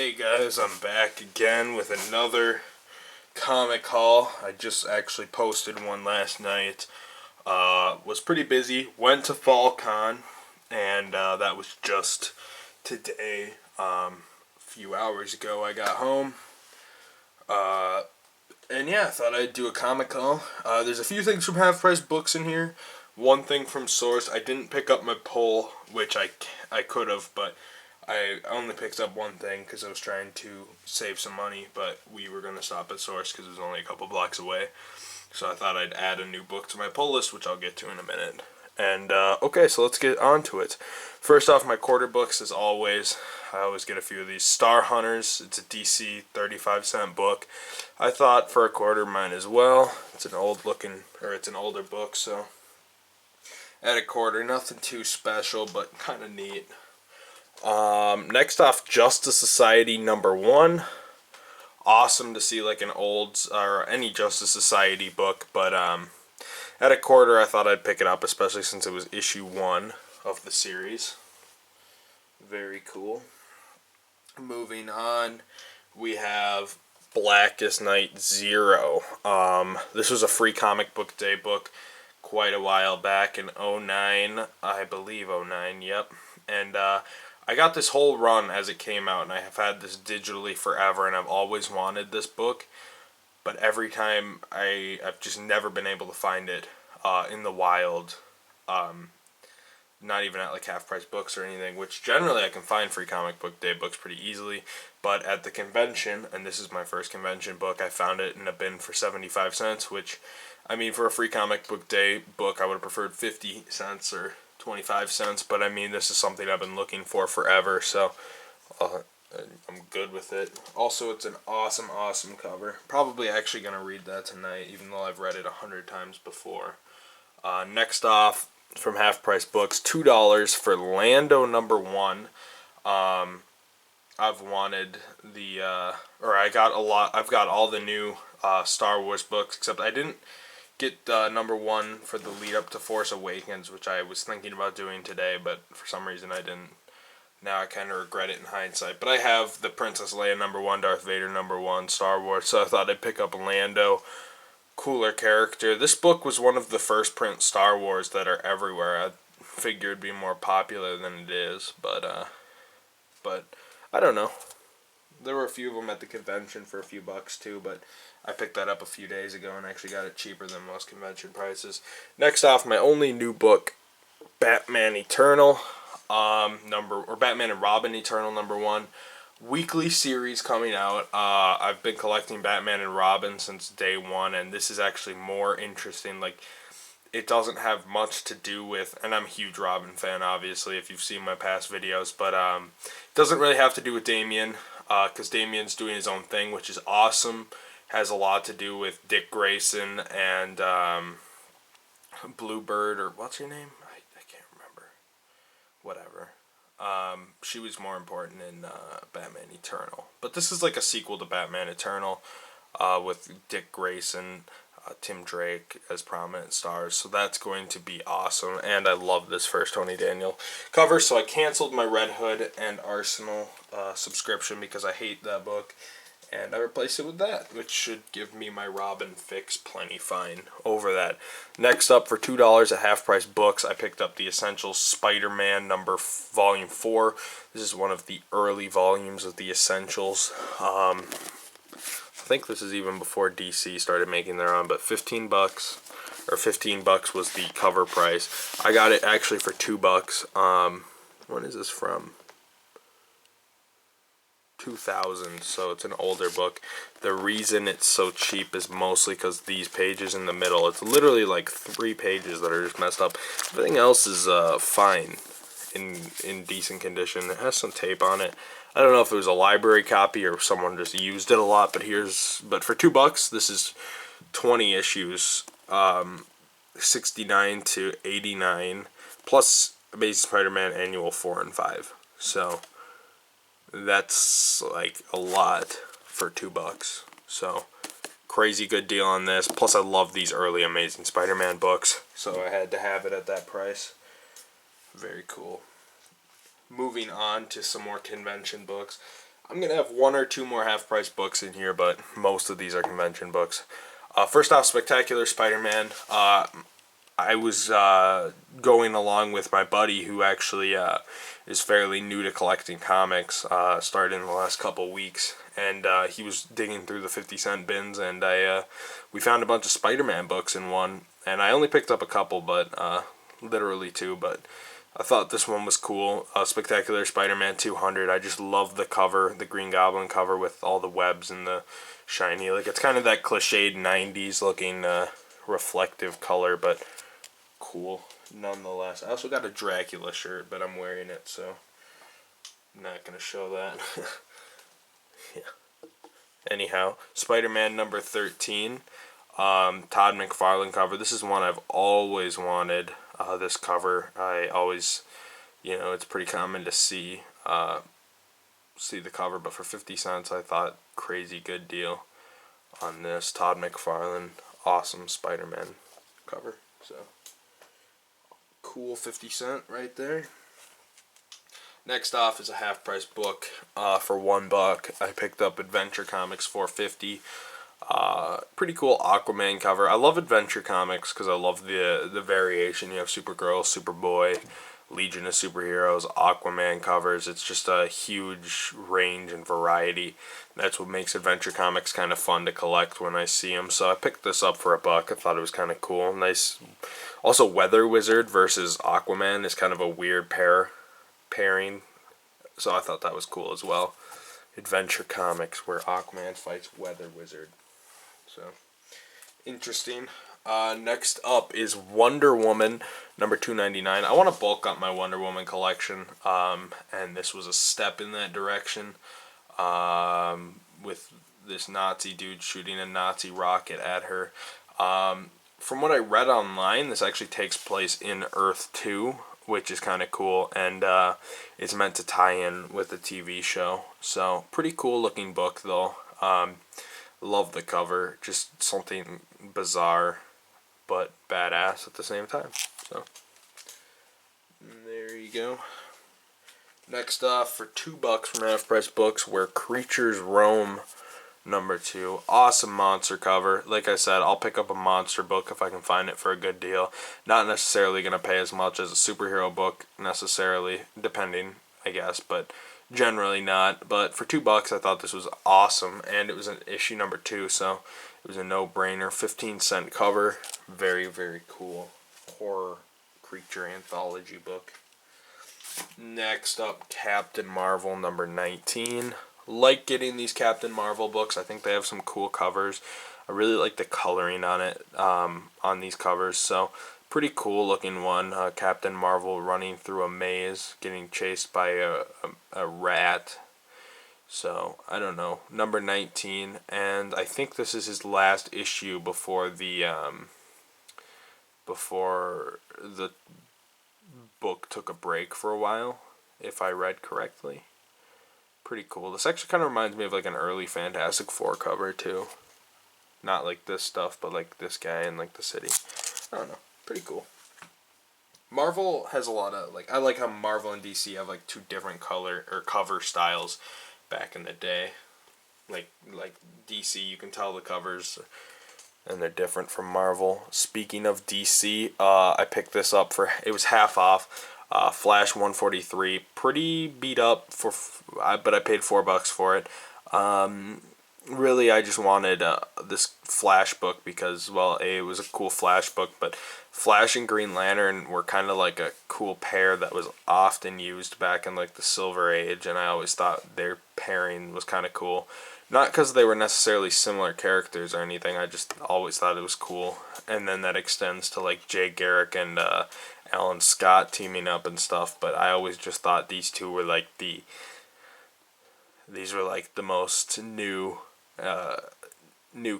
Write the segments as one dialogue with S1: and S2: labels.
S1: Hey guys, I'm back again with another comic haul. I just actually posted one last night. Was pretty busy. Went to Fallcon, and that was just today. A few hours ago I got home. And yeah, I thought I'd do a comic haul. There's a few things from Half Price Books in here. One thing from Source. I didn't pick up my poll, which I could have, but I only picked up one thing because I was trying to save some money, but we were going to stop at Source because it was only a couple blocks away. So I thought I'd add a new book to my pull list, which I'll get to in a minute. And, okay, so let's get on to it. First off, my quarter books, as always. I always get a few of these. Star Hunters, it's a DC 35-cent book. I thought for a quarter might as well. It's an older book, so at a quarter, nothing too special, but kind of neat. Next off, Justice Society #1. Awesome to see like an old or any Justice Society book, but at a quarter I thought I'd pick it up, especially since it was issue 1 of the series. Very cool. Moving on, we have Blackest Night 0. This was a free comic book day book quite a while back in 09, I believe 09, yep. And I got this whole run as it came out, and I have had this digitally forever, and I've always wanted this book, but every time I've just never been able to find it in the wild, not even at like Half Price Books or anything, which generally I can find free comic book day books pretty easily, but at the convention, and this is my first convention book, I found it in a bin for 75 cents, which, I mean, for a free comic book day book, I would have preferred 50 cents or 25 cents, but I mean, this is something I've been looking for forever, so I'm good with it. Also, it's an awesome cover. Probably actually going to read that tonight, even though I've read it 100 times before. Next off, from Half Price Books, $2 for Lando #1. I've wanted I've got all the new Star Wars books, except I didn't get #1 for the lead up to Force Awakens, which I was thinking about doing today, but for some reason I didn't. Now I kind of regret it in hindsight. But I have the Princess Leia #1, Darth Vader #1, Star Wars, so I thought I'd pick up Lando. Cooler character. This book was one of the first print Star Wars that are everywhere. I figured it'd be more popular than it is, but I don't know. There were a few of them at the convention for a few bucks too, but I picked that up a few days ago and actually got it cheaper than most convention prices. Next off, my only new book, Batman Eternal, Batman and Robin Eternal #1. Weekly series coming out. I've been collecting Batman and Robin since day one, and this is actually more interesting. Like, it doesn't have much to do with, and I'm a huge Robin fan, obviously, if you've seen my past videos, but it doesn't really have to do with Damian, because Damian's doing his own thing, which is awesome. Has a lot to do with Dick Grayson and Bluebird, or what's her name? I can't remember. Whatever. She was more important in Batman Eternal. But this is like a sequel to Batman Eternal with Dick Grayson, Tim Drake as prominent stars. So that's going to be awesome. And I love this first Tony Daniel cover. So I canceled my Red Hood and Arsenal subscription because I hate that book. And I replaced it with that, which should give me my Robin fix plenty fine over that. Next up, for $2 at Half Price Books, I picked up the Essentials Spider-Man Volume 4. This is one of the early volumes of the Essentials. I think this is even before DC started making their own, but $15, or $15 was the cover price. I got it actually for $2. When is this from? 2000, so it's an older book. The reason it's so cheap is mostly because these pages in the middle, it's literally like 3 pages that are just messed up. Everything else is fine, in decent condition. It has some tape on it. I don't know if it was a library copy or someone just used it a lot, but for $2, this is 20 issues, 69 to 89, plus Amazing Spider-Man Annual 4 and 5. So that's like a lot for $2. So crazy good deal on this. Plus I love these early Amazing Spider-Man books, so I had to have it at that price. Very cool. Moving on to some more convention books. I'm going to have one or two more half-price books in here, but most of these are convention books. First off, Spectacular Spider-Man. I was going along with my buddy who actually is fairly new to collecting comics, started in the last couple weeks, and he was digging through the 50-cent bins, and we found a bunch of Spider-Man books in one, and I only picked up a couple, but literally two, but I thought this one was cool. Spectacular Spider-Man 200. I just love the cover, the Green Goblin cover with all the webs and the shiny. Like, it's kind of that cliched 90s looking reflective color, but cool nonetheless. I also got a Dracula shirt, but I'm wearing it, so I'm not going to show that. Yeah. Anyhow, Spider-Man number 13. Todd McFarlane cover. This is one I've always wanted. This cover, I always, it's pretty common to see the cover, but for 50 cents, I thought crazy good deal on this. Todd McFarlane, awesome Spider-Man cover. So cool 50 cent right there. Next off is a half-price book for $1. I picked up Adventure Comics 450. Pretty cool Aquaman cover. I love Adventure Comics because I love the variation. You have Supergirl, Superboy, Legion of Superheroes, Aquaman covers. It's just a huge range and variety. That's what makes Adventure Comics kind of fun to collect when I see them. So I picked this up for $1. I thought it was kind of cool. Nice. Also, Weather Wizard versus Aquaman is kind of a weird pairing. So I thought that was cool as well. Adventure Comics where Aquaman fights Weather Wizard. So, interesting. Next up is Wonder Woman, number 299. I want to bulk up my Wonder Woman collection, and this was a step in that direction, with this Nazi dude shooting a Nazi rocket at her. From what I read online, this actually takes place in Earth 2, which is kind of cool, and it's meant to tie in with the TV show. So, pretty cool looking book, though. Love the cover, just something bizarre but badass at the same time. So there you go. Next off, for $2 from Half Price Books, Where Creatures Roam, number 2. Awesome monster cover. Like I said, I'll pick up a monster book if I can find it for a good deal. Not necessarily going to pay as much as a superhero book necessarily, depending, I guess, but generally not. But for $2, I thought this was awesome, and it was an issue number 2, so it was a no-brainer. 15-cent cover. Very, very cool horror creature anthology book. Next up, Captain Marvel number 19. Like getting these Captain Marvel books. I think they have some cool covers. I really like the coloring on it, on these covers. So pretty cool looking one. Captain Marvel running through a maze, getting chased by a rat. So I don't know. Number 19, and I think this is his last issue before the book took a break for a while, if I read correctly. Pretty cool. This actually kind of reminds me of like an early Fantastic Four cover too. Not like this stuff, but like this guy and like the city. I don't know. Pretty cool. Marvel has a lot of, like, I like how Marvel and DC have like two different color or cover styles back in the day. Like DC, you can tell the covers and they're different from Marvel. Speaking of DC, I picked this up for, it was half off. Flash 143, pretty beat up but I paid $4 for it. Really, I just wanted this Flash book because, well, it was a cool Flash book, but Flash and Green Lantern were kind of like a cool pair that was often used back in like the Silver Age, and I always thought their pairing was kind of cool. Not because they were necessarily similar characters or anything, I just always thought it was cool. And then that extends to like Jay Garrick and Alan Scott teaming up and stuff, but I always just thought these two were like the most new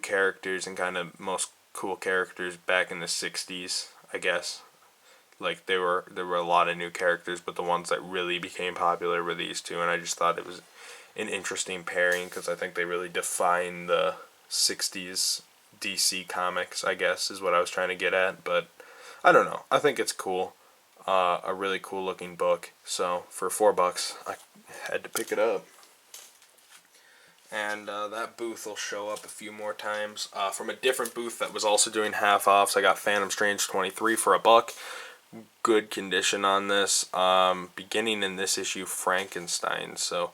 S1: characters and kind of most cool characters back in the 60s, I guess. Like there were a lot of new characters, but the ones that really became popular were these two, and I just thought it was an interesting pairing because I think they really define the 60s DC comics, I guess, is what I was trying to get at, but I don't know. I think it's cool. A really cool looking book. So for $4, I had to pick it up. and that booth will show up a few more times. From a different booth that was also doing half offs, I got Phantom Strange 23 for $1. Good condition on this. Beginning in this issue, Frankenstein, so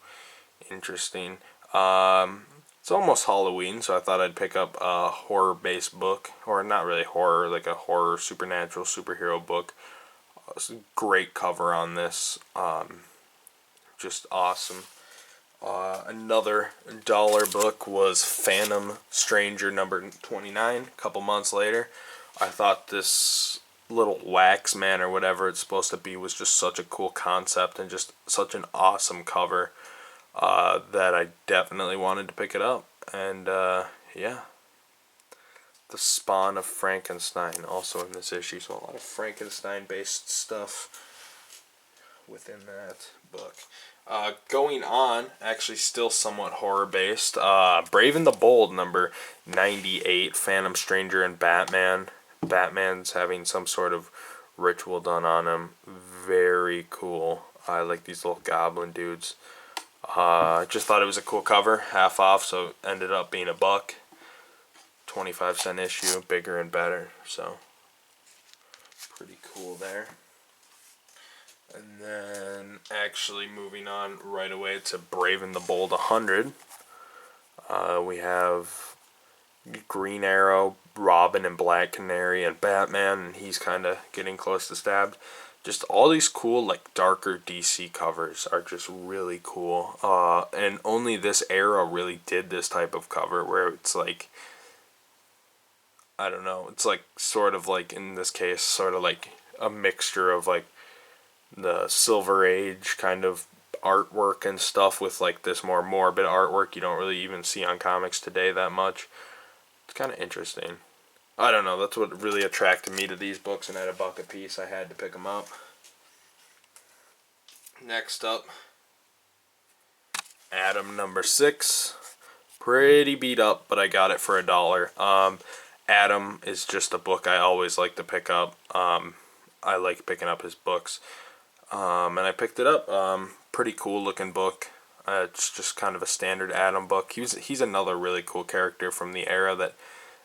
S1: interesting. It's almost Halloween, so I thought I'd pick up a horror-based book, or not really horror, like a horror supernatural superhero book. Great cover on this, just awesome. Another dollar book was Phantom Stranger number 29. A couple months later, I thought this little wax man or whatever it's supposed to be was just such a cool concept and just such an awesome cover that I definitely wanted to pick it up. And yeah, the Spawn of Frankenstein also in this issue, so a lot of Frankenstein based stuff within that book. Going on, actually still somewhat horror based, Brave and the Bold number 98, Phantom Stranger and Batman. Batman's having some sort of ritual done on him. Very cool. I like these little goblin dudes. Just thought it was a cool cover, half off, so it ended up being $1. 25-cent issue, bigger and better, so pretty cool there. And then actually moving on right away to Brave and the Bold 100. We have Green Arrow, Robin and Black Canary, and Batman, and he's kind of getting close to stabbed. Just all these cool, like, darker DC covers are just really cool. And only this era really did this type of cover where it's like, I don't know, it's like sort of like, in this case, sort of like a mixture of like the Silver Age kind of artwork and stuff with like this more morbid artwork you don't really even see on comics today that much. It's kind of interesting. I don't know, that's what really attracted me to these books, and at $1 a piece I had to pick them up. Next up, Adam number 6. Pretty beat up, but I got it for $1. Adam is just a book I always like to pick up. I like picking up his books. And I picked it up. Pretty cool looking book. It's just kind of a standard Adam book. He's another really cool character from the era that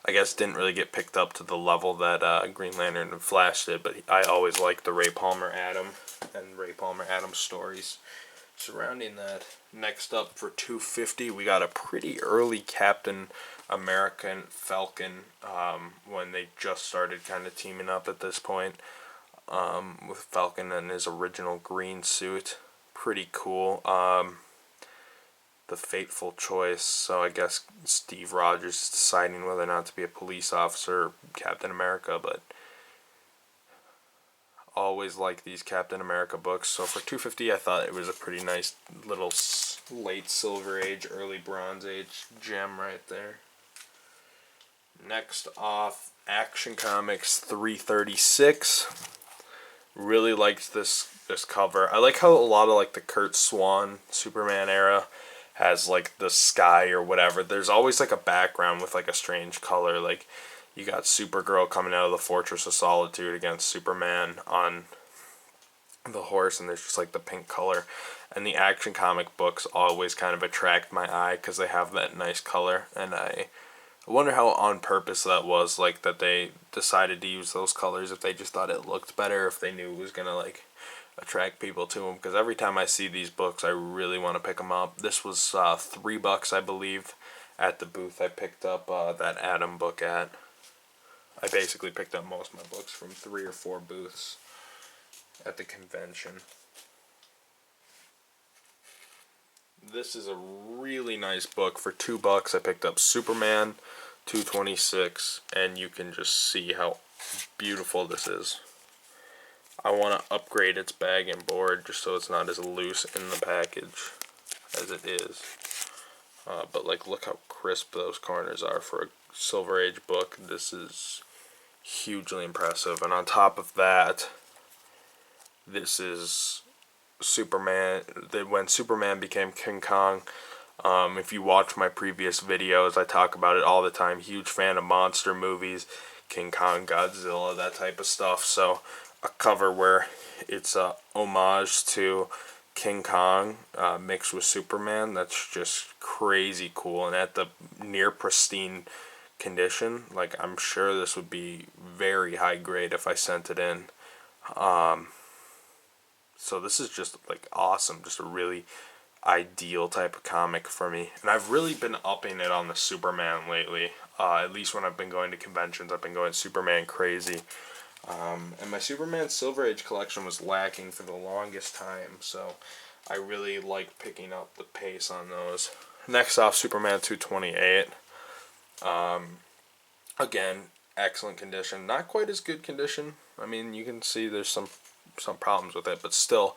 S1: I guess didn't really get picked up to the level that Green Lantern and Flash did, but I always liked the Ray Palmer Adam and Ray Palmer Adam stories surrounding that. Next up for $2.50, we got a pretty early Captain America and Falcon when they just started kind of teaming up at this point, with Falcon in his original green suit. Pretty cool. The fateful choice, so I guess Steve Rogers is deciding whether or not to be a police officer or Captain America, but always like these Captain America books. So for $2.50 I thought it was a pretty nice little late Silver Age, early Bronze Age gem right there. Next off, Action Comics 336. Really liked this cover. I like how a lot of like the Kurt Swan Superman era has like the sky or whatever. There's always like a background with like a strange color. Like you got Supergirl coming out of the Fortress of Solitude against Superman on the horse, and there's just like the pink color. And the Action Comic books always kind of attract my eye because they have that nice color, and I wonder how on purpose that was, like that they decided to use those colors, if they just thought it looked better, if they knew it was gonna like attract people to them, because every time I see these books I really want to pick them up. This was $3 I believe at the booth I picked up that Adam book at. I basically picked up most of my books from 3 or 4 booths at the convention. This is a really nice book. For $2 I picked up Superman 226, and you can just see how beautiful this is. I want to upgrade its bag and board just so it's not as loose in the package as it is. But like, look how crisp those corners are for a Silver Age book. This is hugely impressive. And on top of that, this is Superman. When Superman became King Kong. If you watch my previous videos, I talk about it all the time. Huge fan of monster movies, King Kong, Godzilla, that type of stuff. So a cover where it's a homage to King Kong mixed with Superman. That's just crazy cool, and at the near pristine condition. Like, I'm sure this would be very high grade if I sent it in. So this is just like awesome, just a really ideal type of comic for me. And I've really been upping it on the Superman lately. At least when I've been going to conventions, I've been going Superman crazy. And my Superman Silver Age collection was lacking for the longest time, so I really like picking up the pace on those. Next off, Superman 228. Again, excellent condition. Not quite as good condition. I mean, you can see there's some problems with it, but still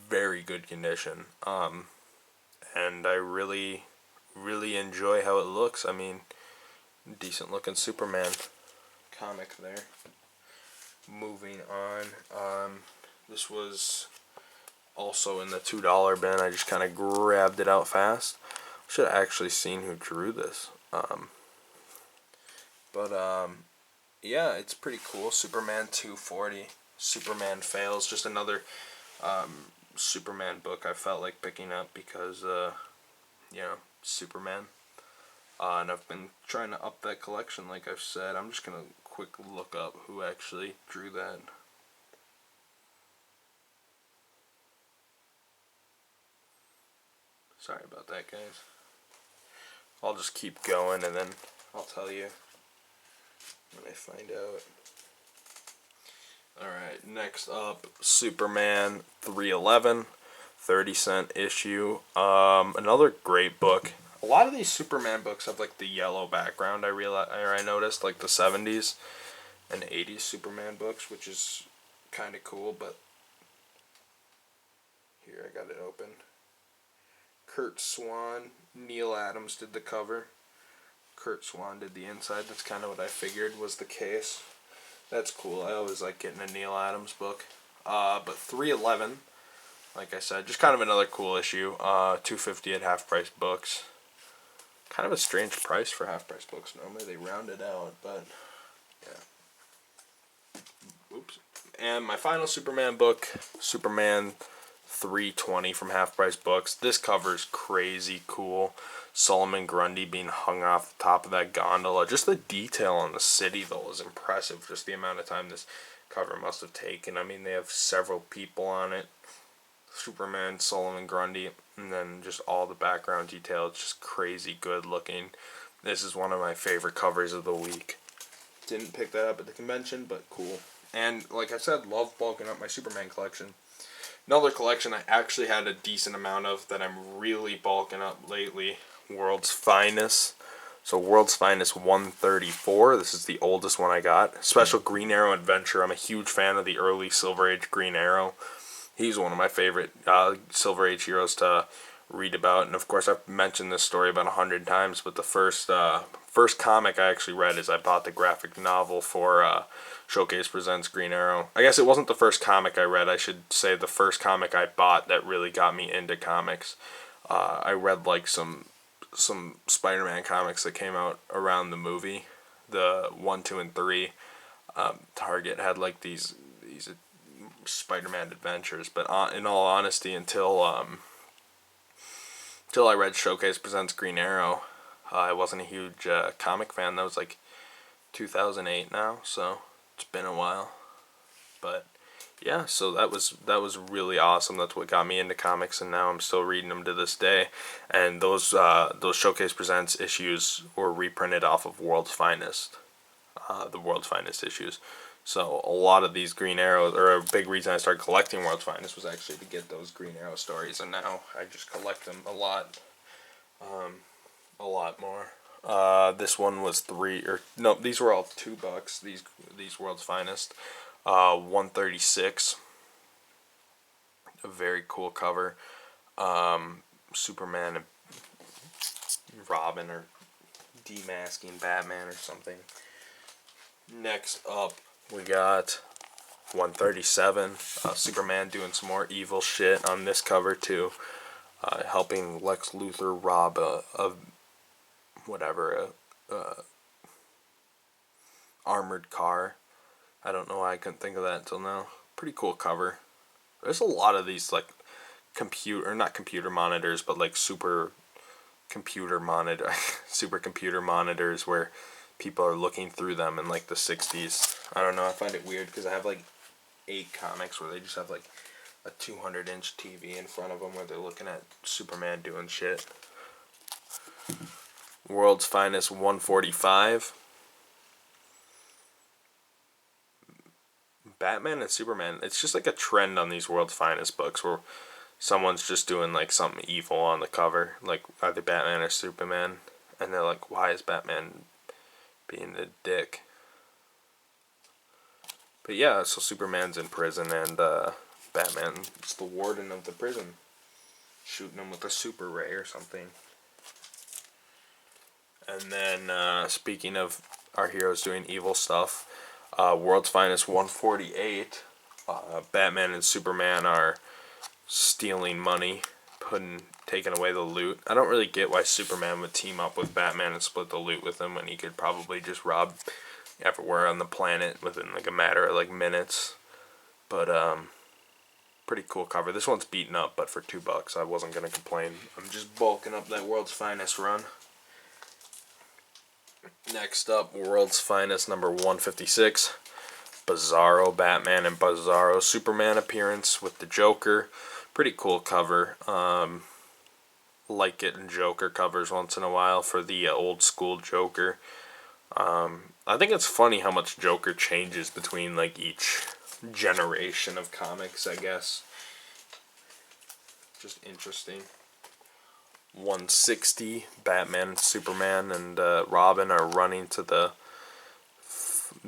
S1: very good condition. And I really enjoy how it looks. I mean, decent looking Superman comic there. Moving on, this was also in the $2 bin. I just kind of grabbed it out fast. Should have actually seen who drew this. Yeah, it's pretty cool. Superman 240. Superman Fails. Just another Superman book I felt like picking up because, Superman. And I've been trying to up that collection, like I've said. I'm just going to quick look up who actually drew that. Sorry about that, guys. I'll just keep going and then I'll tell you when I find out. Alright, next up, Superman 311, 30-cent issue. Another great book. A lot of these Superman books have like the yellow background. I noticed, like the 70s and 80s Superman books, which is kind of cool. But here, I got it open. Kurt Swan, Neil Adams did the cover. Kurt Swan did the inside. That's kind of what I figured was the case. That's cool. I always like getting a Neil Adams book. But 311, like I said, just kind of another cool issue. $2.50 at Half Price Books. Kind of a strange price for Half Price Books. Normally they round it out, but yeah. Oops. And my final Superman book, Superman 320 from Half Price Books. This cover's crazy cool. Solomon Grundy being hung off the top of that gondola. Just the detail on the city, though, is impressive. Just the amount of time this cover must have taken. I mean, they have several people on it. Superman, Solomon Grundy, and then just all the background detail. It's just crazy good looking. This is one of my favorite covers of the week. Didn't pick that up at the convention, but cool. And like I said, love bulking up my Superman collection. Another collection I actually had a decent amount of that I'm really bulking up lately. World's Finest. So World's Finest 134. This is the oldest one I got. Special Green Arrow Adventure. I'm a huge fan of the early Silver Age Green Arrow. He's one of my favorite Silver Age heroes to read about. And of course, I've mentioned this story about 100 times, but the first comic I actually read is I bought the graphic novel for Showcase Presents Green Arrow. I guess it wasn't the first comic I read. I should say the first comic I bought that really got me into comics. I read like some Spider-Man comics that came out around the movie, the 1, 2, and 3. Target had like these Spider-Man adventures, but in all honesty, until I read Showcase Presents Green Arrow, I wasn't a huge comic fan. That was like 2008 now, so it's been a while. But yeah, so that was really awesome. That's what got me into comics, and now I'm still reading them to this day. And those Showcase Presents issues were reprinted off of World's Finest, the World's Finest issues. So a lot of these Green Arrows, or a big reason I started collecting World's Finest was actually to get those Green Arrow stories, and now I just collect them a lot more. This one was these were all $2. These World's Finest, 136. A very cool cover. Superman and Robin are demasking Batman or something. Next up, we got 137. Superman doing some more evil shit on this cover too. Helping Lex Luthor rob a armored car. I don't know why I couldn't think of that until now. Pretty cool cover. There's a lot of these like not computer monitors, but like supercomputer monitors where people are looking through them in like the 60s. I don't know, I find it weird because I have like 8 comics where they just have like a 200-inch TV in front of them where they're looking at Superman doing shit. World's Finest 145. Batman and Superman. It's just like a trend on these World's Finest books where someone's just doing like something evil on the cover, like either Batman or Superman, and they're like, why is Batman being a dick? But yeah, so Superman's in prison and Batman's the warden of the prison, shooting him with a super ray or something. And then speaking of our heroes doing evil stuff, World's Finest 148, Batman and Superman are stealing money, taking away the loot. I don't really get why Superman would team up with Batman and split the loot with him when he could probably just rob everywhere on the planet within like a matter of like minutes. But pretty cool cover. This one's beaten up, but for $2 I wasn't gonna complain. I'm just bulking up that World's Finest run. Next up, World's Finest number 156, Bizarro Batman and Bizarro Superman appearance with the Joker. Pretty cool cover. Like getting Joker covers once in a while for the old school Joker. I think it's funny how much Joker changes between like each generation of comics, I guess. Just interesting. 160, Batman, Superman, and Robin are running to the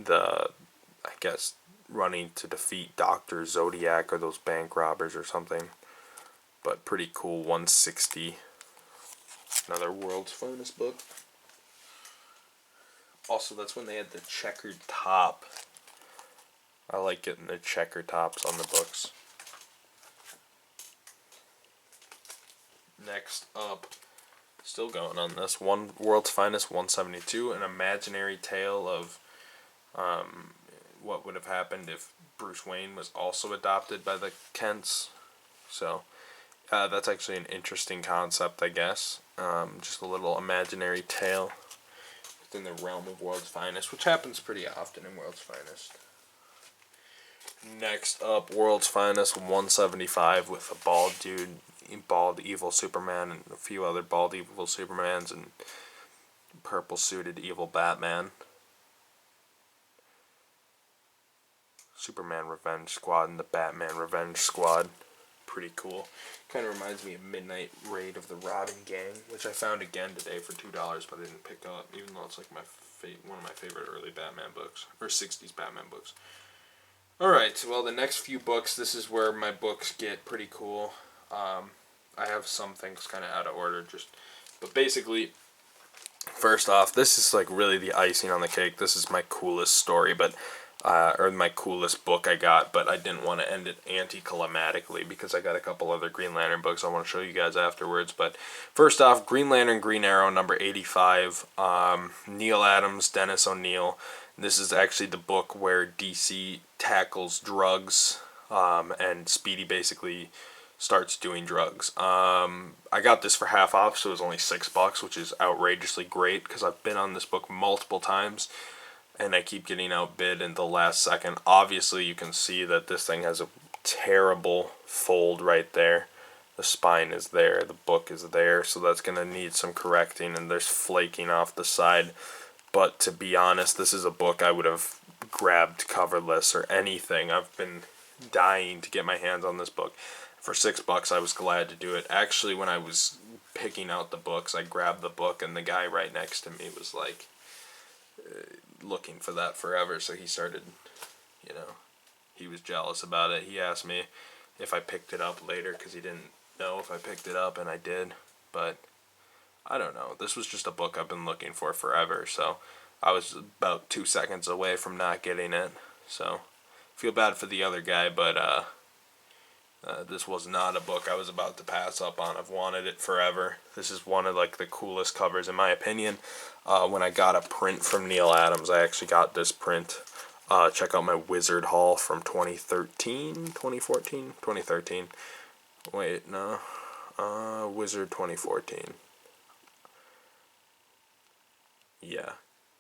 S1: I guess running to defeat Dr. Zodiac or those bank robbers or something. But pretty cool. 160. Another World's Finest book. Also, that's when they had the checkered top. I like getting the checker tops on the books. Next up, still going on this one, World's Finest 172, an imaginary tale of what would have happened if Bruce Wayne was also adopted by the Kents. So that's actually an interesting concept, I guess. Just a little imaginary tale within the realm of World's Finest, which happens pretty often in World's Finest. Next up, World's Finest 175 with a bald dude, bald evil Superman, and a few other bald evil Supermans, and purple suited evil Batman. Superman Revenge Squad and the Batman Revenge Squad. Pretty cool. Kind of reminds me of Midnight Raid of the Robin Gang, which I found again today for $2, but I didn't pick up, even though it's like one of my favorite early Batman books, or 60s Batman books. Alright, well, the next few books, this is where my books get pretty cool. I have some things kind of out of order, but basically, first off, this is like really the icing on the cake. This is my coolest story, or my coolest book I got, but I didn't want to end it anticlimactically because I got a couple other Green Lantern books I want to show you guys afterwards. But first off, Green Lantern Green Arrow number 85, Neil Adams, Dennis O'Neil. This is actually the book where DC tackles drugs, and Speedy basically starts doing drugs. I got this for half off, so it was only $6, which is outrageously great because I've been on this book multiple times and I keep getting outbid in the last second. Obviously, you can see that this thing has a terrible fold right there. The spine is there, the book is there, so that's going to need some correcting, and there's flaking off the side. But to be honest, this is a book I would have grabbed coverless or anything. I've been dying to get my hands on this book. For $6, I was glad to do it. Actually, when I was picking out the books, I grabbed the book, and the guy right next to me was like looking for that forever. So he started, he was jealous about it. He asked me if I picked it up later because he didn't know if I picked it up, and I did. But I don't know. This was just a book I've been looking for forever. So I was about 2 seconds away from not getting it. So feel bad for the other guy, but this was not a book I was about to pass up on. I've wanted it forever. This is one of like the coolest covers in my opinion. When I got a print from Neil Adams, I actually got this print. Check out my Wizard haul from 2013. Wait, no. Wizard 2014. Yeah,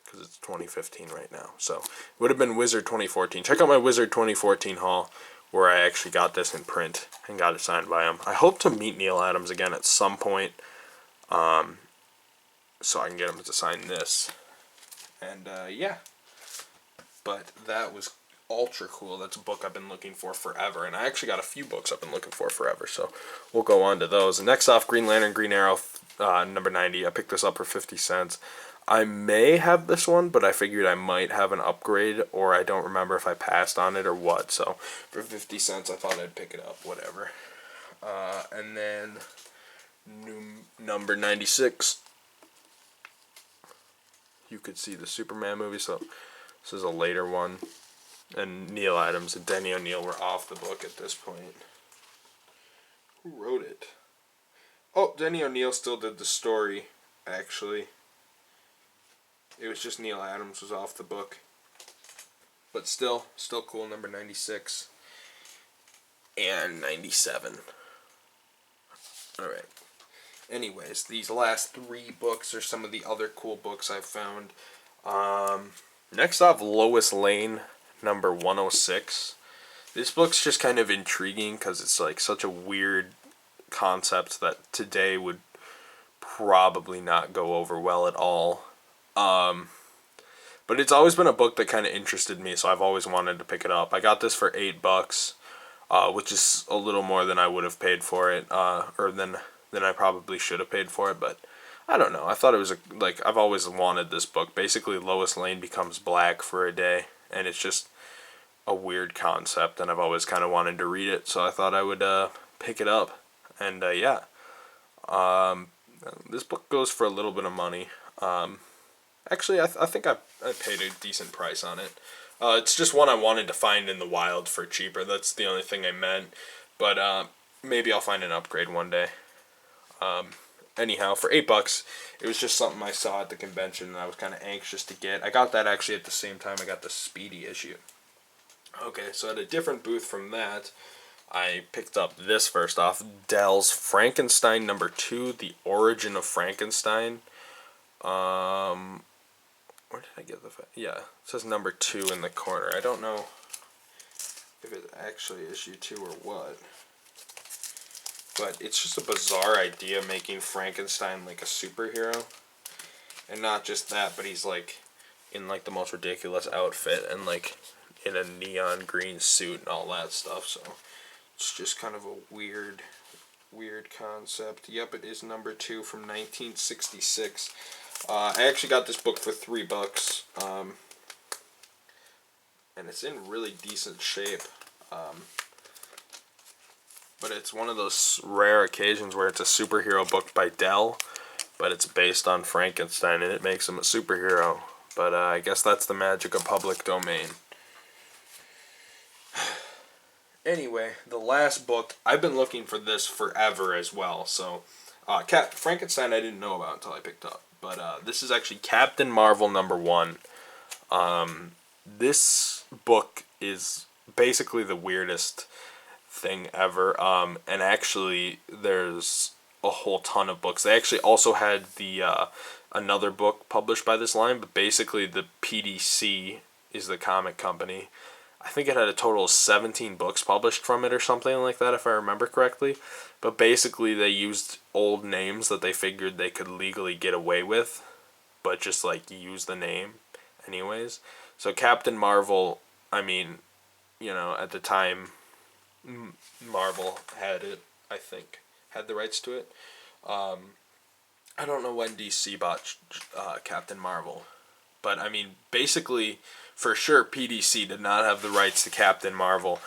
S1: because it's 2015 right now. So it would have been Wizard 2014. Check out my Wizard 2014 haul where I actually got this in print and got it signed by him. I hope to meet Neil Adams again at some point, so I can get him to sign this. And yeah, but that was ultra cool. That's a book I've been looking for forever, and I actually got a few books I've been looking for forever, so we'll go on to those. Next off, Green Lantern, Green Arrow, number 90. I picked this up for 50 cents. I may have this one, but I figured I might have an upgrade, or I don't remember if I passed on it or what, so for 50 cents I thought I'd pick it up, whatever. And then number 96. You could see the Superman movie, so this is a later one. And Neil Adams and Denny O'Neil were off the book at this point. Who wrote it? Oh, Denny O'Neil still did the story, actually. It was just Neil Adams was off the book. But still cool, number 96. And 97. Alright. Anyways, these last 3 books are some of the other cool books I've found. Next off, Lois Lane, number 106. This book's just kind of intriguing because it's like such a weird concept that today would probably not go over well at all. But it's always been a book that kind of interested me, so I've always wanted to pick it up. I got this for $8, which is a little more than I would have paid for it, or than I probably should have paid for it, but I don't know. I thought it was I've always wanted this book. Basically, Lois Lane becomes black for a day, and it's just a weird concept, and I've always kind of wanted to read it, so I thought I would pick it up. And yeah, this book goes for a little bit of money. Actually, I think I paid a decent price on it. It's just one I wanted to find in the wild for cheaper. That's the only thing I meant. But maybe I'll find an upgrade one day. Anyhow, for $8, it was just something I saw at the convention and I was kind of anxious to get. I got that actually at the same time I got the Speedy issue. Okay, so at a different booth from that, I picked up this first off. Dell's Frankenstein number 2, The Origin of Frankenstein. Where did I get the... Yeah, it says number 2 in the corner. I don't know if it's actually issue 2 or what. But it's just a bizarre idea making Frankenstein like a superhero. And not just that, but he's like in like the most ridiculous outfit and like in a neon green suit and all that stuff. So it's just kind of a weird concept. Yep, it is number 2 from 1966. I actually got this book for $3. And it's in really decent shape. But it's one of those rare occasions where it's a superhero book by Dell, but it's based on Frankenstein and it makes him a superhero. But I guess that's the magic of public domain. Anyway, the last book, I've been looking for this forever as well. So, Frankenstein I didn't know about until I picked up. But this is actually Captain Marvel number 1. This book is basically the weirdest thing ever. And actually, there's a whole ton of books. They actually also had the another book published by this line, but basically the PDC is the comic company. I think it had a total of 17 books published from it or something like that, if I remember correctly. But basically they used old names that they figured they could legally get away with, but just like use the name anyways. So Captain Marvel, I mean, you know, at the time Marvel had it, I think, had the rights to it. I don't know when DC bought Captain Marvel, but I mean, basically, for sure, PDC did not have the rights to Captain Marvel,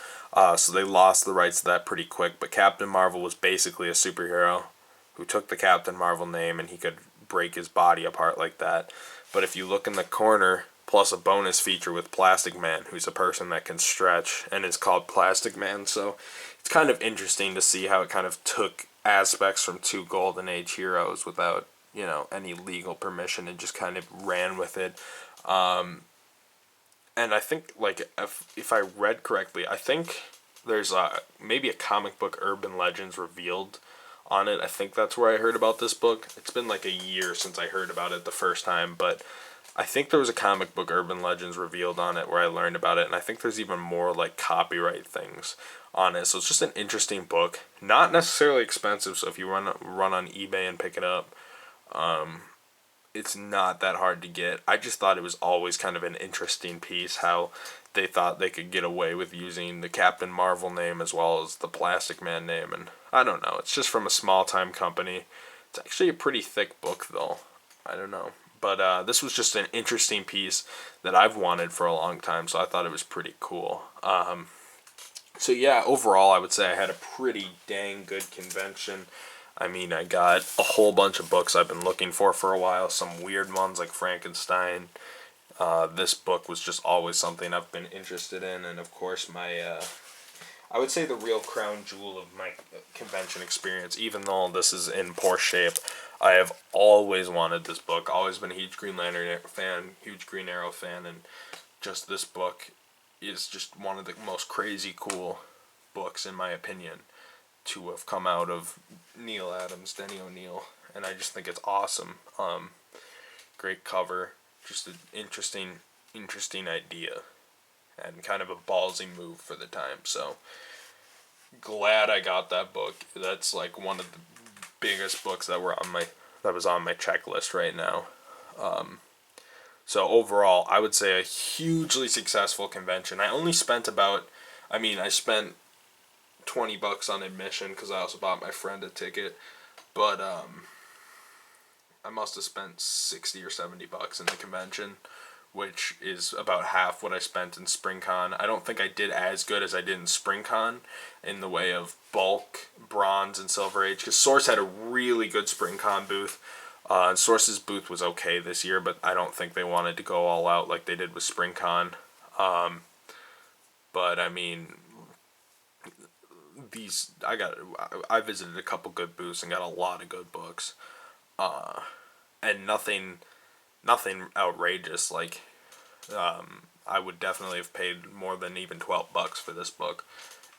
S1: so they lost the rights to that pretty quick. But Captain Marvel was basically a superhero who took the Captain Marvel name and he could break his body apart like that. But if you look in the corner, plus a bonus feature with Plastic Man, who's a person that can stretch and is called Plastic Man. So it's kind of interesting to see how it kind of took aspects from 2 Golden Age heroes without, you know, any legal permission and just kind of ran with it. And I think, like, if I read correctly, I think There's maybe a comic book Urban Legends Revealed on it. I think that's where I heard about this book. It's been like a year since I heard about it the first time, but I think there was a comic book Urban Legends Revealed on it where I learned about it, and I think there's even more like copyright things on it. So it's just an interesting book. Not necessarily expensive, so if you run on eBay and pick it up, it's not that hard to get. I just thought it was always kind of an interesting piece how they thought they could get away with using the Captain Marvel name as well as the Plastic Man name, and I don't know. It's just from a small time company. It's actually a pretty thick book though. I don't know. But this was just an interesting piece that I've wanted for a long time, so I thought it was pretty cool. So yeah, overall I would say I had a pretty dang good convention. I mean, I got a whole bunch of books I've been looking for a while, some weird ones like Frankenstein. This book was just always something I've been interested in, and of course I would say the real crown jewel of my convention experience, even though this is in poor shape, I have always wanted this book, always been a huge Green Lantern fan, huge Green Arrow fan, and just this book is just one of the most crazy cool books, in my opinion, to have come out of Neil Adams, Denny O'Neil, and I just think it's awesome. Great cover, just an interesting idea, and kind of a ballsy move for the time. So glad I got that book. That's like one of the biggest books that was on my checklist right now. So overall, I would say a hugely successful convention. I spent $20 on admission because I also bought my friend a ticket, but I must have spent $60 or $70 in the convention, which is about half what I spent in SpringCon. I don't think I did as good as I did in SpringCon in the way of bulk, bronze, and Silver Age, because Source had a really good SpringCon booth. And Source's booth was okay this year, but I don't think they wanted to go all out like they did with SpringCon. But I mean, I visited a couple good booths and got a lot of good books, and nothing outrageous. Like, I would definitely have paid more than even $12 for this book,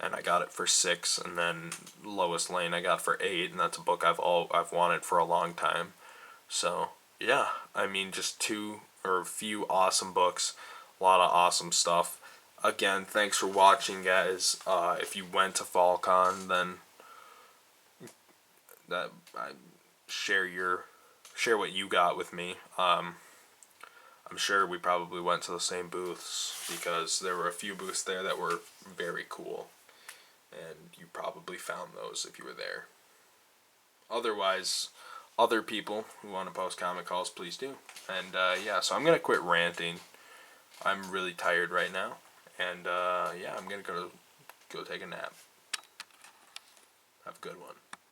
S1: and I got it for $6. And then Lois Lane I got for $8, and that's a book I've wanted for a long time. So yeah, I mean, just a few awesome books, a lot of awesome stuff. Again, thanks for watching, guys. If you went to Fallcon, then share what you got with me. I'm sure we probably went to the same booths because there were a few booths there that were very cool, and you probably found those if you were there. Otherwise, other people who want to post comic calls, please do. And yeah, so I'm gonna quit ranting. I'm really tired right now, and yeah, I'm gonna go take a nap. Have a good one.